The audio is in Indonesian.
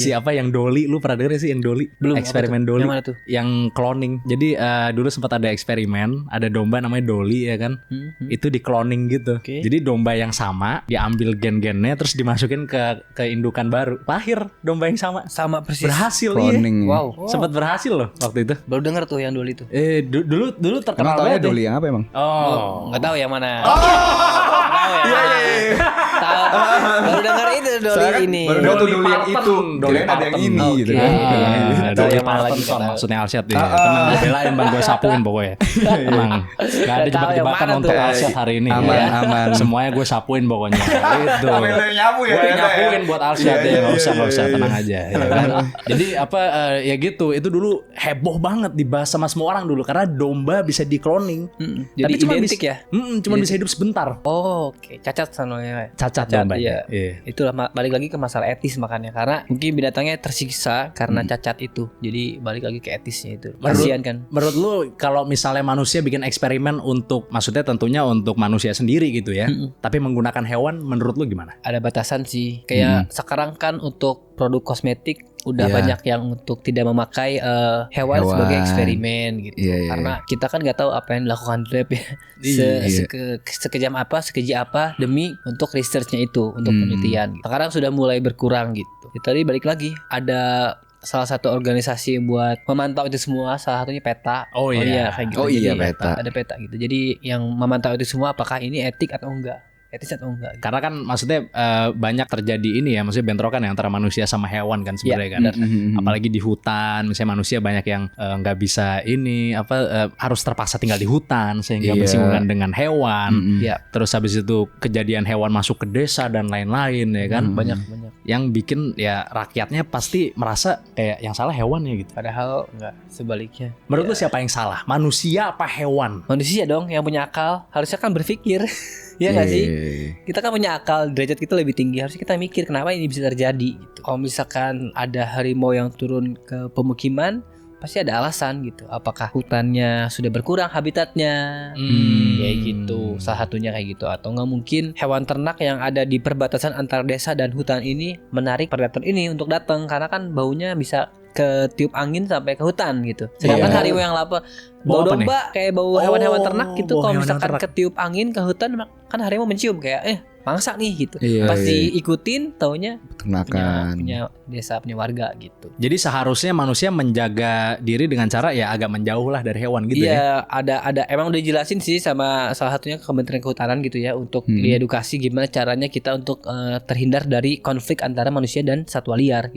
Siapa yang Dolly? Lu pernah denger sih yang Dolly? Belum. Eksperimen Dolly. Yang mana tuh? Yang cloning. Jadi dulu sempat ada eksperimen, ada domba namanya Dolly ya kan. Itu di cloning gitu. Oke. Jadi domba yang sama diambil gen-gennya terus dimasukin ke indukan baru. Lahir domba yang sama. Sama persis. Berhasil Cloning. Wow. Sempat berhasil loh waktu itu. Baru denger tuh yang Dolly itu. Dulu Emang terkenal taunya banget. Dolly yang apa emang? Nggak tahu yang mana. Tahu ya. Tahu. Baru denger itu Dolly Soalnya kan ini. baru denger tuh Dolly yang itu. Dolly Kirain ada yang Parton. ini gitu Oke. kan. Tahu Dolly yang mana lagi, Parton nggak tahu. maksudnya Alsyad ya. Tenang, gue belain bang, gue sapuin pokoknya. Tenang. Gak ada Nggak tahu yang jebak-jebakan mana untuk tuh. Alsyad hari ini. Aman, ya. aman. Semuanya gue sapuin pokoknya. Itu. Sambil lu yang nyapu ya, Gue ternyata ya. nyapuin buat Alsyad Iya, ya. Gak usah, iya, iya. tenang aja. Ya kan? Jadi apa ya gitu. Itu dulu heboh banget dibahas sama semua orang dulu karena domba bisa di cloning. Jadi cuma identik ya. Cuma bisa hidup sebentar. Oh, oke. Cacat soalnya. Cacat domba. Iya. Iya. Itulah balik lagi ke masalah etis makanya karena mungkin binatangnya tersiksa karena cacat itu. Jadi balik lagi ke etisnya itu. Kasihan kan. Menurut lu kalau misalnya manusia bikin eksperimen untuk maksudnya tentunya untuk manusia sendiri gitu ya. Tapi menggunakan hewan menurut lu gimana? Ada batasan sih. Kayak sekarang kan untuk produk kosmetik udah Iya. banyak yang untuk tidak memakai hewan sebagai eksperimen gitu. Iya, iya. Karena kita kan nggak tahu apa yang dilakukan lab ya. Iya. Sekejam apa, sekeji apa demi untuk researchnya itu, untuk penelitian. Sekarang sudah mulai berkurang gitu. Tadi balik lagi ada salah satu organisasi buat memantau itu semua, salah satunya PETA. Oh iya. Kayak gitu. Oh iya, Jadi, PETA. Ada PETA gitu. Jadi yang memantau itu semua apakah ini etik atau enggak? Etis atau enggak? Karena kan maksudnya banyak terjadi ini ya, maksudnya bentrokan ya antara manusia sama hewan kan sebenarnya kan. Apalagi di hutan, misalnya manusia banyak yang nggak bisa ini harus terpaksa tinggal di hutan sehingga Iya. bersinggungan dengan hewan. Ya, Terus habis itu kejadian hewan masuk ke desa dan lain-lain ya kan. banyak. Yang bikin ya rakyatnya pasti merasa kayak yang salah hewan ya gitu. Padahal enggak, sebaliknya. Menurut lu siapa yang salah? Manusia apa hewan? Manusia dong yang punya akal, harusnya kan berpikir. Iya nggak sih? Kita kan punya akal, derajat kita lebih tinggi. Harusnya kita mikir kenapa ini bisa terjadi gitu. Kalau misalkan ada harimau yang turun ke pemukiman, pasti ada alasan gitu. Apakah hutannya sudah berkurang habitatnya? Kayak gitu. Salah satunya kayak gitu. Atau nggak mungkin hewan ternak yang ada di perbatasan antara desa dan hutan ini menarik predator ini untuk datang karena kan baunya bisa ketiup angin sampai ke hutan gitu. Sedangkan Iya. harimau yang lapar Bau bau apa nih? domba kayak bau hewan-hewan ternak gitu. bau Kalau hewan misalkan ternak. ketiup angin ke hutan kan harimau mencium kayak mangsa nih gitu. Iya, Pas iya. diikutin taunya Peternakan. punya desa, punya warga gitu. Jadi seharusnya manusia menjaga diri dengan cara ya agak menjauh lah dari hewan gitu ya. Iya, ada emang udah dijelasin sih sama salah satunya Kementerian Kehutanan gitu ya untuk diedukasi gimana caranya kita untuk terhindar dari konflik antara manusia dan satwa liar.